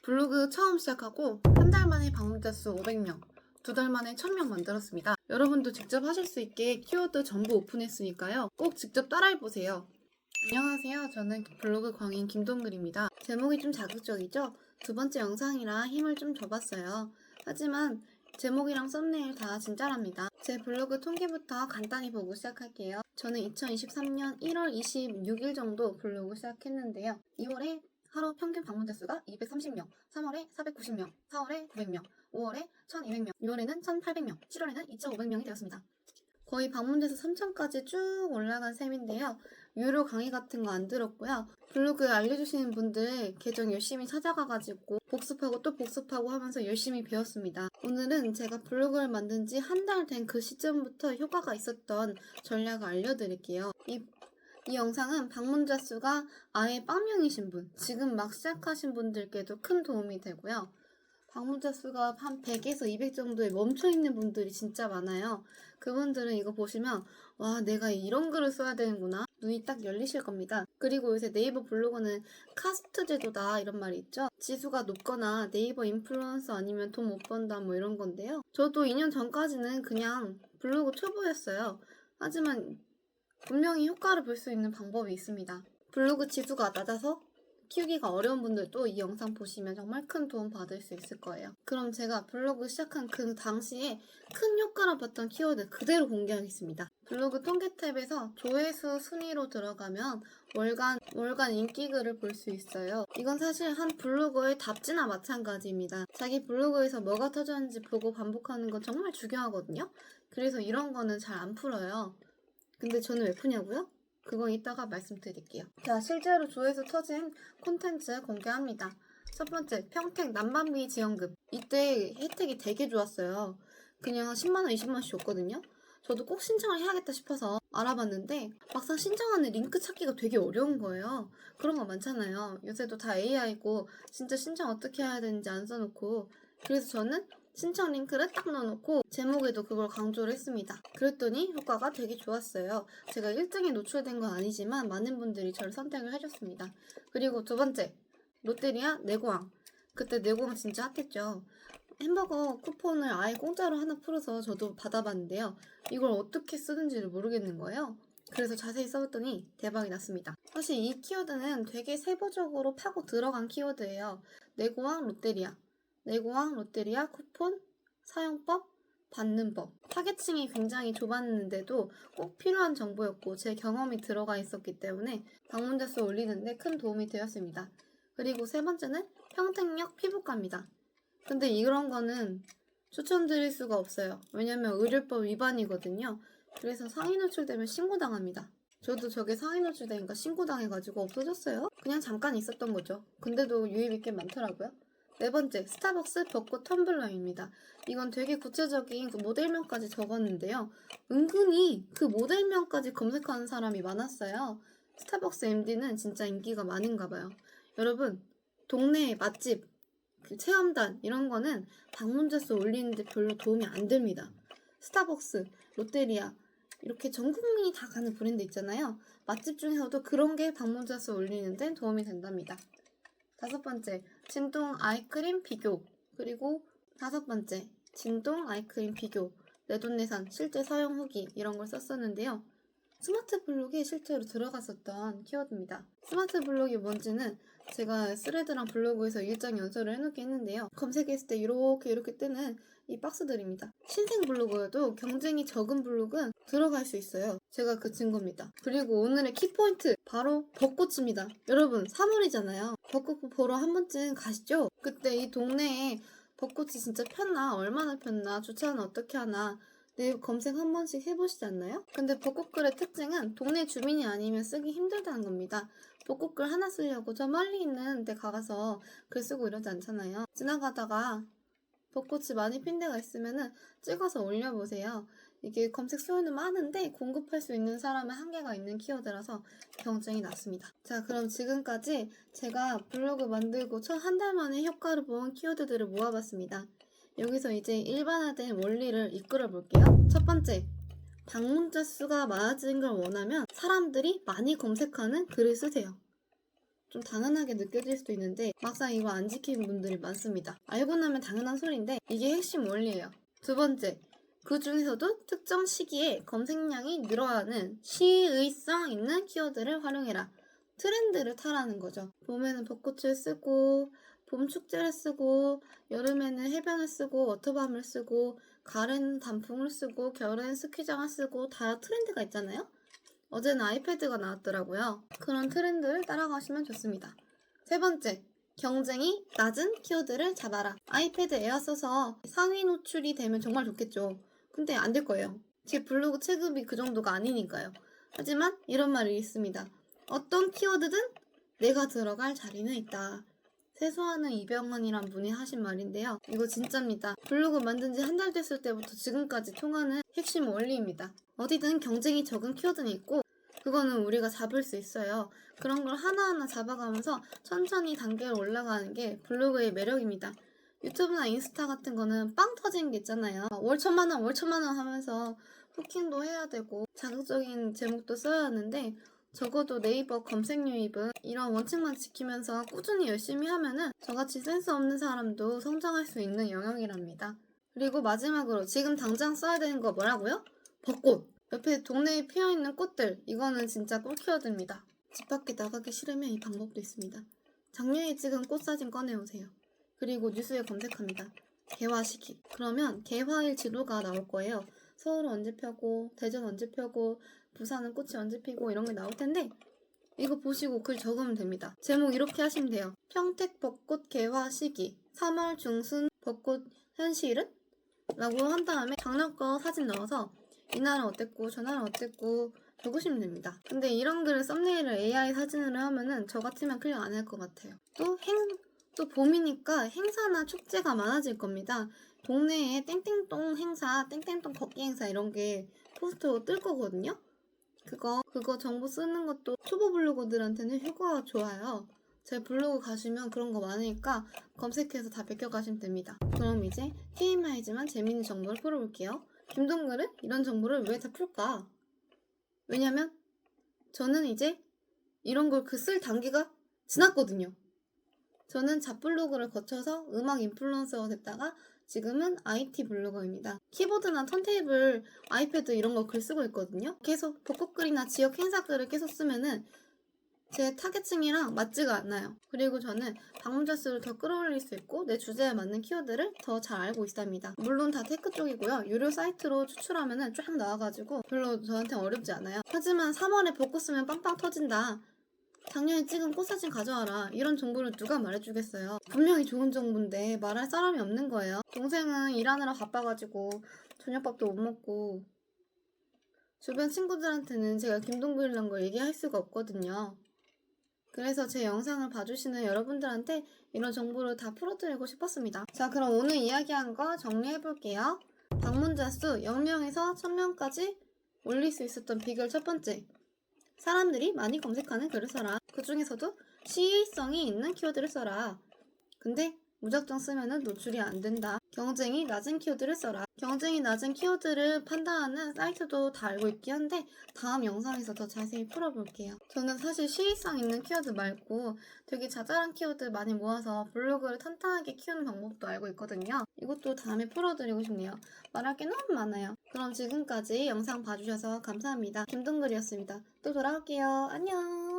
블로그 처음 시작하고 한 달 만에 방문자 수 500명, 두 달 만에 1000명 만들었습니다. 여러분도 직접 하실 수 있게 키워드 전부 오픈했으니까요. 꼭 직접 따라해보세요. 안녕하세요. 저는 블로그 광인 김동글입니다. 제목이 좀 자극적이죠? 두 번째 영상이라 힘을 좀 줘봤어요. 하지만 제목이랑 썸네일 다 진짜랍니다. 제 블로그 통계부터 간단히 보고 시작할게요. 저는 2023년 1월 26일 정도 블로그 시작했는데요. 2월에 하루 평균 방문자 수가 230명, 3월에 490명, 4월에 900명, 5월에 1200명, 6월에는 1800명, 7월에는 2500명이 되었습니다. 거의 방문자 수 3000까지 쭉 올라간 셈인데요. 유료 강의 같은 거 안 들었고요. 블로그에 알려주시는 분들 계정 열심히 찾아가가지고 복습하고 또 복습하고 하면서 열심히 배웠습니다. 오늘은 제가 블로그를 만든 지 한 달 된 그 시점부터 효과가 있었던 전략을 알려드릴게요. 이 영상은 방문자 수가 아예 0명이신 분, 지금 막 시작하신 분들께도 큰 도움이 되고요. 방문자 수가 한 100에서 200 정도에 멈춰있는 분들이 진짜 많아요. 그분들은 이거 보시면 와, 내가 이런 글을 써야 되는구나, 눈이 딱 열리실 겁니다. 그리고 요새 네이버 블로그는 카스트 제도다 이런 말이 있죠. 지수가 높거나 네이버 인플루언서 아니면 돈 못 번다 뭐 이런 건데요. 저도 2년 전까지는 그냥 블로그 초보였어요. 하지만 분명히 효과를 볼 수 있는 방법이 있습니다. 블로그 지수가 낮아서 키우기가 어려운 분들도 이 영상 보시면 정말 큰 도움 받을 수 있을 거예요. 그럼 제가 블로그 시작한 그 당시에 큰 효과를 봤던 키워드 그대로 공개하겠습니다. 블로그 통계 탭에서 조회수 순위로 들어가면 월간 인기글을 볼 수 있어요. 이건 사실 한 블로거의 답지나 마찬가지입니다. 자기 블로그에서 뭐가 터졌는지 보고 반복하는 건 정말 중요하거든요. 그래서 이런 거는 잘 안 풀어요. 근데 저는 왜 푸냐고요? 그건 이따가 말씀드릴게요. 자, 실제로 조회수 터진 콘텐츠 공개합니다. 첫 번째, 평택 난방비 지원금. 이때 혜택이 되게 좋았어요. 그냥 10만원, 20만원씩 줬거든요. 저도 꼭 신청을 해야겠다 싶어서 알아봤는데 막상 신청하는 링크 찾기가 되게 어려운 거예요. 그런 거 많잖아요. 요새도 다 AI고 진짜 신청 어떻게 해야 되는지 안 써놓고. 그래서 저는 신청 링크를 딱 넣어놓고 제목에도 그걸 강조를 했습니다. 그랬더니 효과가 되게 좋았어요. 제가 1등에 노출된 건 아니지만 많은 분들이 저를 선택을 해줬습니다. 그리고 두 번째, 롯데리아 내고왕. 그때 내고왕 진짜 핫했죠. 햄버거 쿠폰을 아예 공짜로 하나 풀어서 저도 받아봤는데요. 이걸 어떻게 쓰는지를 모르겠는 거예요. 그래서 자세히 써봤더니 대박이 났습니다. 사실 이 키워드는 되게 세부적으로 파고 들어간 키워드예요. 내고왕 롯데리아. 내고왕 롯데리아 쿠폰, 사용법, 받는 법. 타겟층이 굉장히 좁았는데도 꼭 필요한 정보였고 제 경험이 들어가 있었기 때문에 방문자 수 올리는데 큰 도움이 되었습니다. 그리고 세 번째는 평택역 피부과입니다. 근데 이런 거는 추천드릴 수가 없어요. 왜냐면 의료법 위반이거든요. 그래서 상위 노출되면 신고당합니다. 저도 저게 상위 노출되니까 신고당해가지고 없어졌어요. 그냥 잠깐 있었던 거죠. 근데도 유입이 꽤 많더라고요. 네 번째, 스타벅스 벚꽃 텀블러입니다. 이건 되게 구체적인 그 모델명까지 적었는데요. 은근히 그 모델명까지 검색하는 사람이 많았어요. 스타벅스 MD는 진짜 인기가 많은가 봐요. 여러분, 동네 맛집, 그 체험단 이런 거는 방문자 수 올리는데 별로 도움이 안 됩니다. 스타벅스, 롯데리아 이렇게 전 국민이 다 가는 브랜드 있잖아요. 맛집 중에서도 그런 게 방문자 수 올리는 데 도움이 된답니다. 다섯 번째, 진동 아이크림 비교. 그리고 다섯 번째, 진동 아이크림 비교. 내돈내산, 실제 사용 후기 이런 걸 썼었는데요. 스마트 블록에 실제로 들어갔었던 키워드입니다. 스마트 블록이 뭔지는 제가 스레드랑 블로그에서 일정 연설을 해놓게 했는데요. 검색했을 때 이렇게 뜨는 이 박스들입니다. 신생 블로그여도 경쟁이 적은 블로그는 들어갈 수 있어요. 제가 그 증거입니다. 그리고 오늘의 키포인트, 바로 벚꽃입니다. 여러분, 3월이잖아요. 벚꽃 보러 한 번쯤 가시죠? 그때 이 동네에 벚꽃이 진짜 폈나, 얼마나 폈나, 주차는 어떻게 하나 네, 검색 한 번씩 해보시지 않나요? 근데 벚꽃글의 특징은 동네 주민이 아니면 쓰기 힘들다는 겁니다. 벚꽃글 하나 쓰려고 저 멀리 있는 데 가서 글 쓰고 이러지 않잖아요. 지나가다가 벚꽃이 많이 핀 데가 있으면은 찍어서 올려보세요. 이게 검색 수요는 많은데 공급할 수 있는 사람은 한계가 있는 키워드라서 경쟁이 낮습니다. 자, 그럼 지금까지 제가 블로그 만들고 첫 한 달 만에 효과를 본 키워드들을 모아봤습니다. 여기서 이제 일반화된 원리를 이끌어 볼게요. 첫 번째, 방문자 수가 많아지는 걸 원하면 사람들이 많이 검색하는 글을 쓰세요. 좀 당연하게 느껴질 수도 있는데 막상 이거 안 지키는 분들이 많습니다. 알고 나면 당연한 소리인데 이게 핵심 원리예요. 두 번째, 그 중에서도 특정 시기에 검색량이 늘어나는 시의성 있는 키워드를 활용해라. 트렌드를 타라는 거죠. 봄에는 벚꽃을 쓰고 봄 축제를 쓰고 여름에는 해변을 쓰고 워터밤을 쓰고 가을에는 단풍을 쓰고 겨울에는 스키장을 쓰고 다 트렌드가 있잖아요. 어제는 아이패드가 나왔더라고요. 그런 트렌드를 따라가시면 좋습니다. 세 번째, 경쟁이 낮은 키워드를 잡아라. 아이패드 에어 써서 상위 노출이 되면 정말 좋겠죠. 근데 안 될 거예요. 제 블로그 체급이 그 정도가 아니니까요. 하지만 이런 말이 있습니다. 어떤 키워드든 내가 들어갈 자리는 있다. 세수하는 이병헌이란 분이 하신 말인데요. 이거 진짜입니다. 블로그 만든 지 한 달 됐을 때부터 지금까지 통하는 핵심 원리입니다. 어디든 경쟁이 적은 키워드는 있고 그거는 우리가 잡을 수 있어요. 그런 걸 하나하나 잡아가면서 천천히 단계를 올라가는 게 블로그의 매력입니다. 유튜브나 인스타 같은 거는 빵 터지는 게 있잖아요. 월 1000만 원, 월 1000만 원 하면서 후킹도 해야 되고 자극적인 제목도 써야 하는데 적어도 네이버 검색 유입은 이런 원칙만 지키면서 꾸준히 열심히 하면은 저같이 센스 없는 사람도 성장할 수 있는 영역이랍니다. 그리고 마지막으로 지금 당장 써야 되는 거 뭐라고요? 벚꽃! 옆에 동네에 피어있는 꽃들, 이거는 진짜 꿀 키워드입니다. 집 밖에 나가기 싫으면 이 방법도 있습니다. 작년에 찍은 꽃 사진 꺼내오세요. 그리고 뉴스에 검색합니다. 개화 시기. 그러면 개화일 지도가 나올 거예요. 서울은 언제 펴고, 대전 언제 펴고, 부산은 꽃이 언제 피고 이런 게 나올 텐데 이거 보시고 글 적으면 됩니다. 제목 이렇게 하시면 돼요. 평택 벚꽃 개화 시기 3월 중순 벚꽃 현실은? 라고 한 다음에 작년 거 사진 넣어서 이날은 어땠고 저날은 어땠고 적으시면 됩니다. 근데 이런 글을 썸네일을 AI 사진으로 하면은 저 같으면 클릭 안 할 것 같아요. 또 봄이니까 행사나 축제가 많아질 겁니다. 동네에 땡땡똥 행사, 땡땡똥 걷기 행사 이런 게 포스터로 뜰 거거든요. 그거 정보 쓰는 것도 초보 블로거들한테는 효과가 좋아요. 제 블로그 가시면 그런 거 많으니까 검색해서 다 베껴가시면 됩니다. 그럼 이제 TMI지만 재밌는 정보를 풀어볼게요. 김동글은 이런 정보를 왜 다 풀까? 왜냐면 저는 이제 이런 걸 글 쓸 단계가 지났거든요. 저는 잡블로그를 거쳐서 음악 인플루언서가 됐다가 지금은 IT 블로거입니다. 키보드나 턴테이블, 아이패드 이런 거 글 쓰고 있거든요. 계속 벚꽃글이나 지역 행사 글을 계속 쓰면은 제 타겟층이랑 맞지가 않아요. 그리고 저는 방문자 수를 더 끌어올릴 수 있고 내 주제에 맞는 키워드를 더 잘 알고 있답니다. 물론 다 테크 쪽이고요. 유료 사이트로 추출하면은 쫙 나와가지고 별로 저한테 어렵지 않아요. 하지만 3월에 벚꽃 쓰면 빵빵 터진다. 작년에 찍은 꽃사진 가져와라. 이런 정보를 누가 말해주겠어요. 분명히 좋은 정보인데 말할 사람이 없는 거예요. 동생은 일하느라 바빠가지고 저녁밥도 못 먹고 주변 친구들한테는 제가 김동글이란 걸 얘기할 수가 없거든요. 그래서 제 영상을 봐주시는 여러분들한테 이런 정보를 다 풀어드리고 싶었습니다. 자, 그럼 오늘 이야기한 거 정리해볼게요. 방문자 수 0명에서 1000명까지 올릴 수 있었던 비결 첫 번째. 사람들이 많이 검색하는 글을 써라. 그 중에서도 시의성이 있는 키워드를 써라. 근데 무작정 쓰면은 노출이 안 된다. 경쟁이 낮은 키워드를 써라. 경쟁이 낮은 키워드를 판단하는 사이트도 다 알고 있긴 한데 다음 영상에서 더 자세히 풀어볼게요. 저는 사실 시의성 있는 키워드 말고 되게 자잘한 키워드 많이 모아서 블로그를 탄탄하게 키우는 방법도 알고 있거든요. 이것도 다음에 풀어드리고 싶네요. 말할 게 너무 많아요. 그럼 지금까지 영상 봐주셔서 감사합니다. 김동글이었습니다. 또 돌아올게요. 안녕.